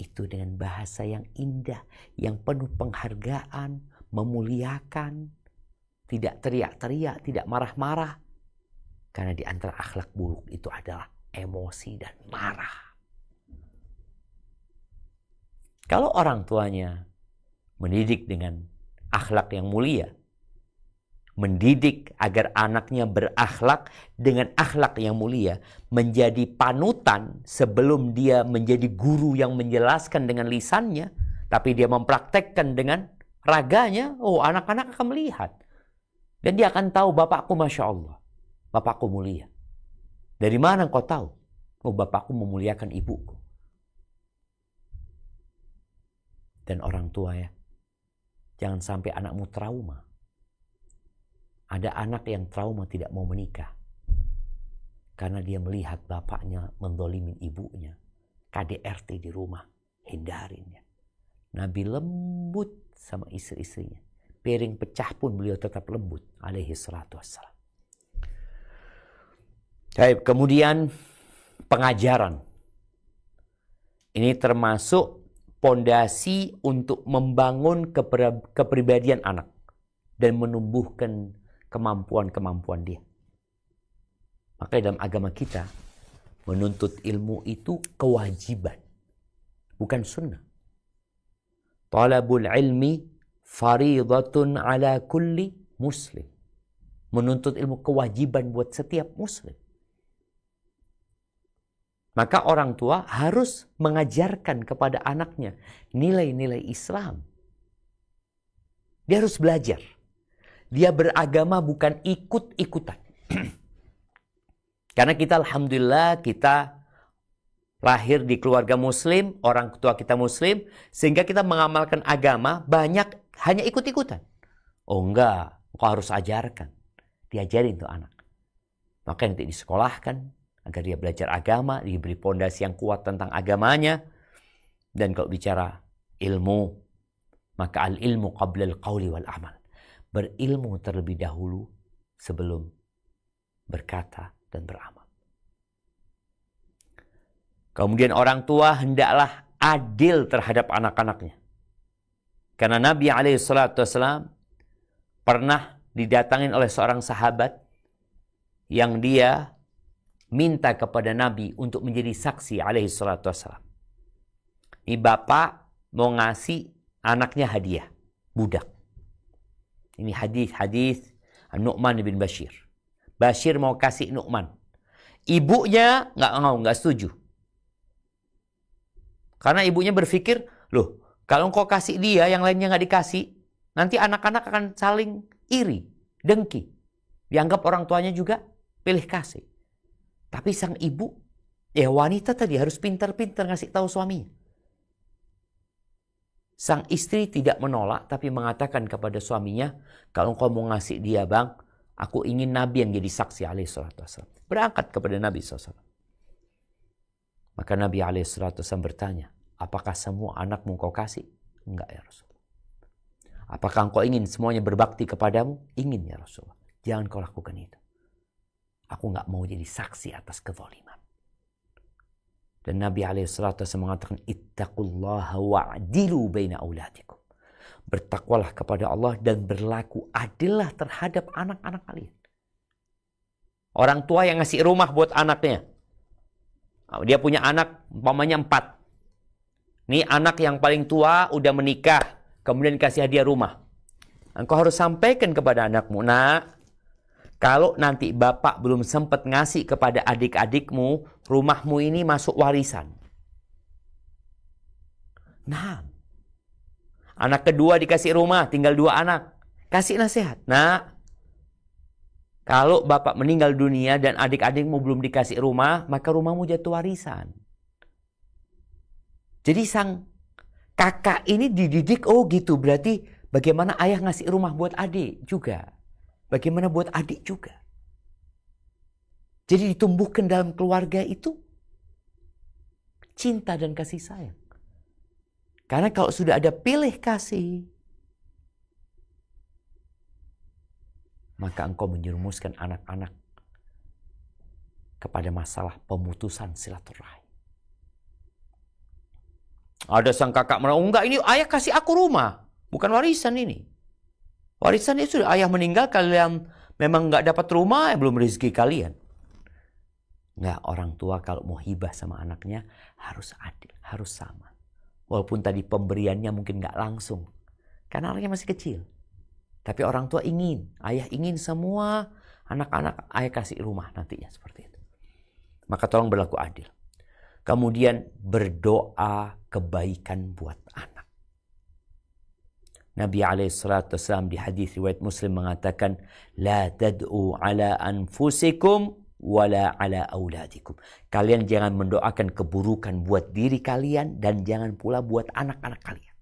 itu dengan bahasa yang indah, yang penuh penghargaan, memuliakan, tidak teriak-teriak, tidak marah-marah. Karena di antara akhlak buruk itu adalah emosi dan marah. Kalau orang tuanya mendidik dengan akhlak yang mulia, mendidik agar anaknya berakhlak dengan akhlak yang mulia, menjadi panutan sebelum dia menjadi guru yang menjelaskan dengan lisannya, tapi dia mempraktekkan dengan raganya. Oh, anak-anak akan melihat. Dan dia akan tahu, bapakku Masya Allah, bapakku mulia. Dari mana kau tahu? Oh, bapakku memuliakan ibuku. Dan orang tua ya, jangan sampai anakmu trauma. Ada anak yang trauma tidak mau menikah karena dia melihat bapaknya mendolimin ibunya. KDRT di rumah, hindarin ya. Nabi lembut sama istri-istrinya. Piring pecah pun beliau tetap lembut, alaihi salatu wassalam. Baik, kemudian pengajaran. Ini termasuk pondasi untuk membangun kepribadian anak dan menumbuhkan kemampuan-kemampuan dia. Maka dalam agama kita, menuntut ilmu itu kewajiban, bukan sunnah. Talabul ilmi faridatun ala kulli muslim. Menuntut ilmu kewajiban buat setiap muslim. Maka orang tua harus mengajarkan kepada anaknya nilai-nilai Islam. Dia harus belajar. Dia beragama bukan ikut-ikutan. Karena kita alhamdulillah kita lahir di keluarga muslim, orang tua kita muslim, sehingga kita mengamalkan agama banyak hanya ikut-ikutan. Oh enggak, kau harus ajarkan. Diajarin tuh anak. Maka nanti disekolahkan agar dia belajar agama, diberi pondasi yang kuat tentang agamanya. Dan kalau bicara ilmu, maka al-ilmu qabla al-qawli wal amal. Berilmu terlebih dahulu sebelum berkata dan beramal. Kemudian orang tua hendaklah adil terhadap anak-anaknya. Karena Nabi SAW pernah didatangin oleh seorang sahabat yang dia minta kepada Nabi untuk menjadi saksi SAW. Ini bapak mau ngasih anaknya hadiah, budak. Ini hadis Nu'man bin Bashir. Bashir mau kasih Nu'man. Ibunya nggak setuju. Karena ibunya berpikir, loh, kalau engkau kasih dia, yang lainnya nggak dikasih, nanti anak-anak akan saling iri, dengki. Dianggap orang tuanya juga pilih kasih. Tapi sang ibu, ya wanita tadi harus pintar-pintar ngasih tahu suaminya. Sang istri tidak menolak, tapi mengatakan kepada suaminya, kalau engkau mau ngasih dia bang, aku ingin Nabi yang jadi saksi alaihi salatu wassalam. Berangkat kepada Nabi SAW. Maka Nabi alaihi salatu wassalam bertanya, apakah semua anakmu kau kasih? Enggak ya Rasulullah. Apakah engkau ingin semuanya berbakti kepadamu? Ingin ya Rasulullah. Jangan kau lakukan itu. Aku enggak mau jadi saksi atas kezaliman. Dan Nabi SAW mengatakan, ittaqullaha wa'dilu baina auladikum. Bertakwalah kepada Allah dan berlaku adillah terhadap anak-anak kalian. Orang tua yang ngasih rumah buat anaknya. Dia punya anak, umpamanya 4. Nih anak yang paling tua udah menikah, kemudian kasih hadiah rumah. Engkau harus sampaikan kepada anakmu, nak, kalau nanti bapak belum sempat ngasih kepada adik-adikmu, rumahmu ini masuk warisan. Nah, anak kedua dikasih rumah, tinggal 2 anak. Kasih nasihat. Nah, kalau bapak meninggal dunia dan adik-adikmu belum dikasih rumah, maka rumahmu jatuh warisan. Jadi sang kakak ini dididik, oh gitu, berarti bagaimana ayah ngasih rumah buat adik juga. Bagaimana buat adik juga. Jadi ditumbuhkan dalam keluarga itu cinta dan kasih sayang. Karena kalau sudah ada pilih kasih, maka engkau menjerumuskan anak-anak kepada masalah pemutusan silaturahim. Ada sang kakak merasa, enggak, ini ayah kasih aku rumah, bukan warisan ini. Warisan itu sudah ayah meninggal, kalian memang nggak dapat rumah, belum rezeki kalian. Nggak, orang tua kalau mau hibah sama anaknya harus adil, harus sama. Walaupun tadi pemberiannya mungkin nggak langsung, karena anaknya masih kecil. Tapi orang tua ingin, ayah ingin semua anak-anak ayah kasih rumah nantinya seperti itu. Maka tolong berlaku adil. Kemudian berdoa kebaikan buat anak. Nabi SAW di hadis riwayat Muslim mengatakan, La tad'u ala anfusikum wala ala auladikum. Kalian jangan mendoakan keburukan buat diri kalian dan jangan pula buat anak-anak kalian.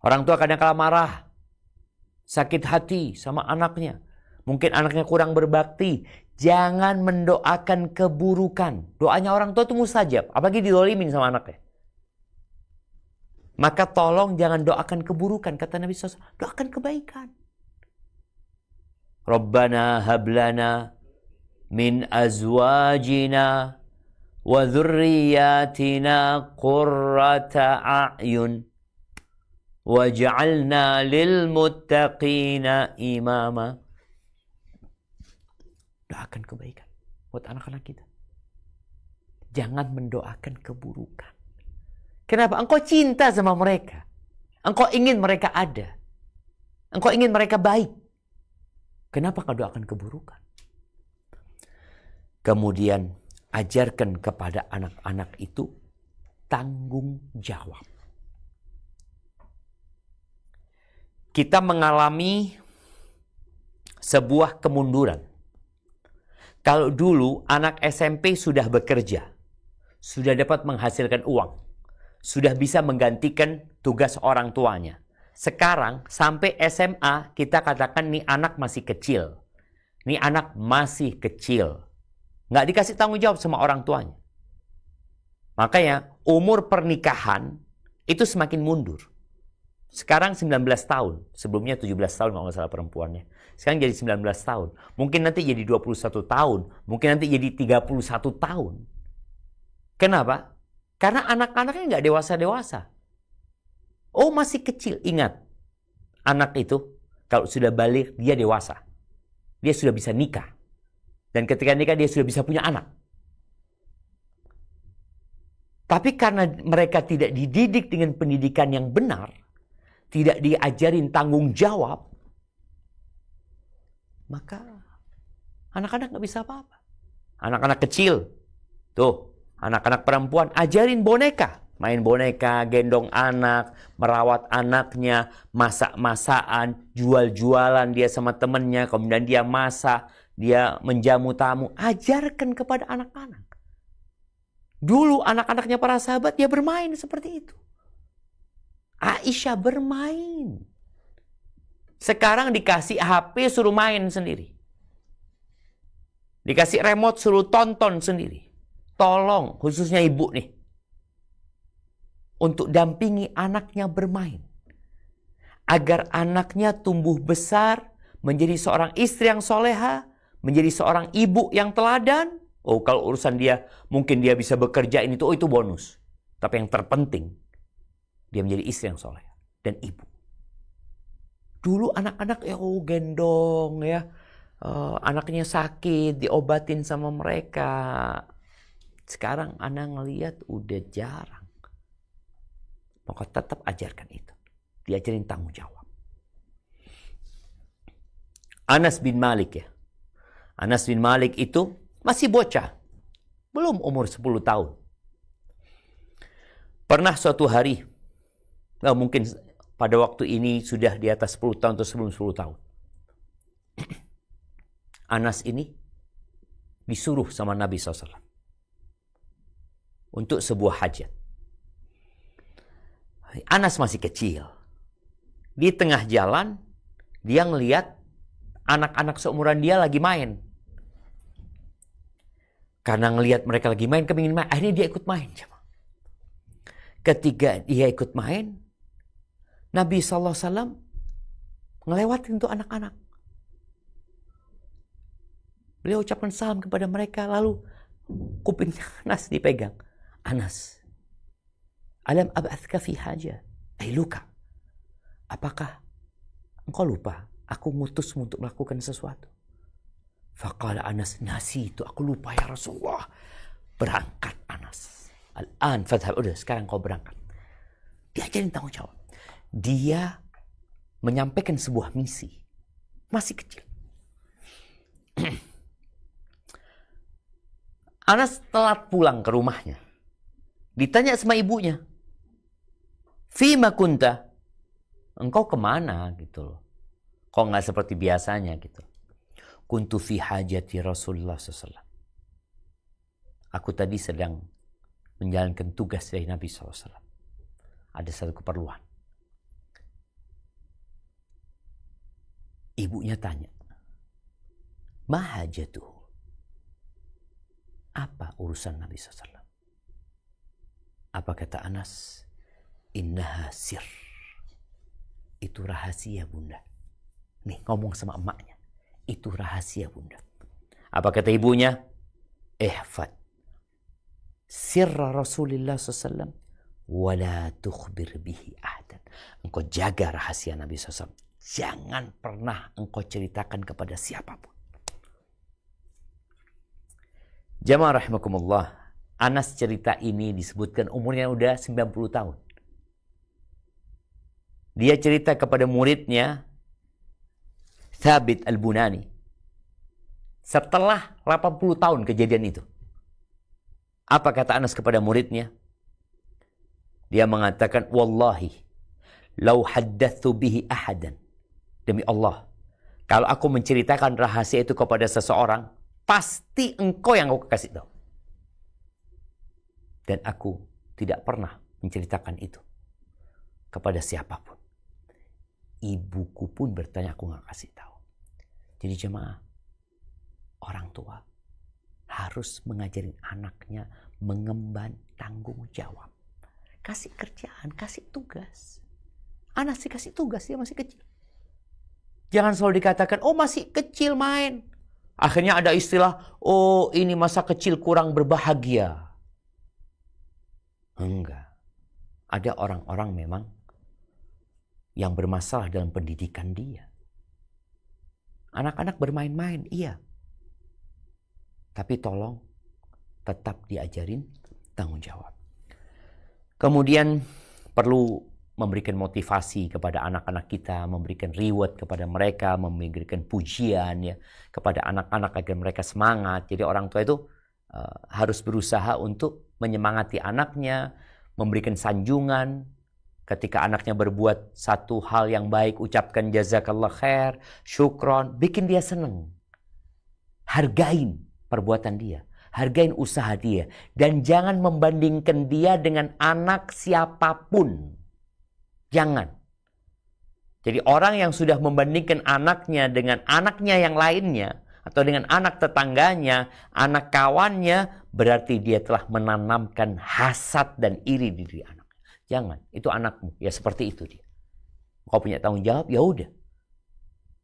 Orang tua kadang-kala marah, sakit hati sama anaknya. Mungkin anaknya kurang berbakti. Jangan mendoakan keburukan. Doanya orang tua itu mustajab. Apalagi didolimin sama anaknya. Maka tolong jangan doakan keburukan. Kata Nabi SAW, doakan kebaikan. Rabbana hablana min azwajina wa dhurriyyatina qurrata a'yun waj'alna lil muttaqina imama. Doakan kebaikan buat anak-anak kita. Jangan mendoakan keburukan. Kenapa? Engkau cinta sama mereka. Engkau ingin mereka ada. Engkau ingin mereka baik. Kenapa kau doakan keburukan? Kemudian ajarkan kepada anak-anak itu tanggung jawab. Kita mengalami sebuah kemunduran. Kalau dulu anak SMP sudah bekerja, sudah dapat menghasilkan uang, sudah bisa menggantikan tugas orang tuanya. Sekarang sampai SMA kita katakan nih anak masih kecil. Nih anak masih kecil. Nggak dikasih tanggung jawab sama orang tuanya. Makanya umur pernikahan itu semakin mundur. Sekarang 19 tahun. Sebelumnya 17 tahun kalau nggak salah perempuannya. Sekarang jadi 19 tahun. Mungkin nanti jadi 21 tahun. Mungkin nanti jadi 31 tahun. Kenapa? Karena anak-anaknya nggak dewasa-dewasa. Oh masih kecil. Ingat. Anak itu kalau sudah balik dia dewasa. Dia sudah bisa nikah. Dan ketika nikah dia sudah bisa punya anak. Tapi karena mereka tidak dididik dengan pendidikan yang benar, tidak diajarin tanggung jawab, maka anak-anak nggak bisa apa-apa. Anak-anak kecil, tuh, anak-anak perempuan, ajarin boneka. Main boneka, gendong anak, merawat anaknya, masak-masakan, jual-jualan dia sama temennya, kemudian dia masak, dia menjamu tamu. Ajarkan kepada anak-anak. Dulu anak-anaknya para sahabat, dia bermain seperti itu. Aisyah bermain. Sekarang dikasih HP suruh main sendiri. Dikasih remote suruh tonton sendiri. Tolong, khususnya ibu nih. Untuk dampingi anaknya bermain. Agar anaknya tumbuh besar, menjadi seorang istri yang soleha, menjadi seorang ibu yang teladan. Oh, kalau urusan dia, mungkin dia bisa bekerja ini tuh, oh itu bonus. Tapi yang terpenting, dia menjadi istri yang soleh dan ibu. Dulu anak-anak gendong ya, anaknya sakit diobatin sama mereka. Sekarang anak ngelihat udah jarang. Maka tetap ajarkan itu, diajarin tanggung jawab. Anas bin Malik ya, Anas bin Malik itu masih bocah, belum umur 10 tahun. Pernah suatu hari, mungkin pada waktu ini sudah di atas 10 tahun atau sebelum 10 tahun. Anas ini disuruh sama Nabi SAW untuk sebuah hajat. Anas masih kecil. Di tengah jalan, dia ngelihat anak-anak seumuran dia lagi main. Karena ngelihat mereka lagi main, kepingin main. Akhirnya dia ikut main. Ketika dia ikut main, Nabi SAW ngelewatin tuh anak-anak. Beliau ucapkan salam kepada mereka, lalu kupingnya Anas dipegang. Anas, alam ab'athka fi haja? Luka, apakah engkau lupa aku ngutusmu untuk melakukan sesuatu? Faqala Anas, nasi itu aku lupa ya Rasulullah. Berangkat Anas. Al-an fadhhab, udah sekarang kau berangkat. Diajarin tanggung jawab. Dia menyampaikan sebuah misi. Masih kecil. Anas telat pulang ke rumahnya. Ditanya sama ibunya, Fima kunta? Engkau kemana gitu loh. Kok nggak seperti biasanya gitu. Kuntu fi hajati Rasulullah SAW. Aku tadi sedang menjalankan tugas dari Nabi SAW. Ada satu keperluan. Ibunya tanya, ma hajatuhu? Apa urusan Nabi SAW? Apa kata Anas? Innaha sir. Itu rahasia bunda. Nih ngomong sama emaknya. Itu rahasia bunda. Apa kata ibunya? Ihfad sirra Rasulullah SAW wala tukhbir bihi ahadan. Engkau jaga rahasia Nabi SAW. Jangan pernah engkau ceritakan kepada siapapun. Jamaah rahimakumullah. Anas cerita ini disebutkan umurnya udah 90 tahun. Dia cerita kepada muridnya Thabit Al-Bunani setelah 80 tahun kejadian itu. Apa kata Anas kepada muridnya? Dia mengatakan, wallahi lau haddatsu bihi ahadan. Demi Allah, kalau aku menceritakan rahasia itu kepada seseorang, pasti engkau yang aku kasih tahu. Dan aku tidak pernah menceritakan itu kepada siapapun. Ibuku pun bertanya, aku nggak kasih tahu. Jadi jemaah, orang tua harus mengajarin anaknya mengemban tanggung jawab. Kasih kerjaan, kasih tugas. Anak sih kasih tugas, dia masih kecil. Jangan selalu dikatakan, oh masih kecil main. Akhirnya ada istilah, oh ini masa kecil kurang berbahagia. Enggak. Ada orang-orang memang yang bermasalah dalam pendidikan dia. Anak-anak bermain-main, iya. Tapi tolong tetap diajarin tanggung jawab. Kemudian perlu memberikan motivasi kepada anak-anak kita, memberikan reward kepada mereka, memberikan pujian ya kepada anak-anak agar mereka semangat. Jadi orang tua itu harus berusaha untuk menyemangati anaknya, memberikan sanjungan. Ketika anaknya berbuat satu hal yang baik, ucapkan jazakallah khair, syukron, bikin dia senang. Hargain perbuatan dia, hargain usaha dia, dan jangan membandingkan dia dengan anak siapapun. Jangan. Jadi orang yang sudah membandingkan anaknya dengan anaknya yang lainnya, atau dengan anak tetangganya, anak kawannya, berarti dia telah menanamkan hasad dan iri di diri anaknya. Jangan, itu anakmu. Ya seperti itu dia. Kau punya tanggung jawab, ya udah.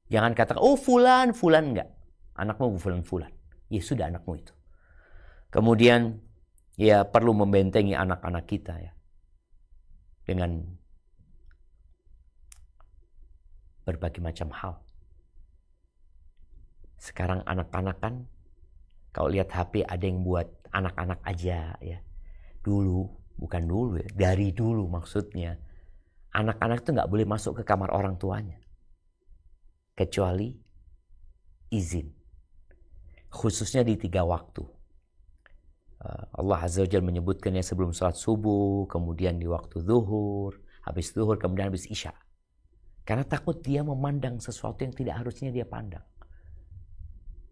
Jangan katakan, oh fulan enggak. Anakmu fulan. Ya sudah anakmu itu. Kemudian ya perlu membentengi anak-anak kita ya. Dengan berbagai macam hal. Sekarang anak-anak kan, kalau lihat HP ada yang buat anak-anak aja ya. Bukan dulu ya, dari dulu maksudnya. Anak-anak itu nggak boleh masuk ke kamar orang tuanya. Kecuali izin. Khususnya di 3 waktu. Allah Azza wa Jalla menyebutkannya sebelum salat subuh, kemudian di waktu zuhur, habis zuhur, kemudian habis isya. Karena takut dia memandang sesuatu yang tidak harusnya dia pandang.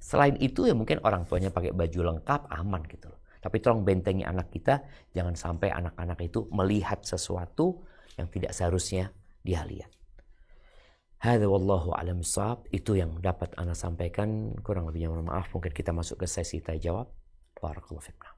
Selain itu ya mungkin orang tuanya pakai baju lengkap, aman gitu loh. Tapi tolong bentengi anak kita, jangan sampai anak-anak itu melihat sesuatu yang tidak seharusnya dia lihat. Hadza wallahu a'lam bishawab. Itu yang dapat ana sampaikan, kurang lebihnya mohon maaf. Mungkin kita masuk ke sesi tanya jawab. Barakallahu fiikum.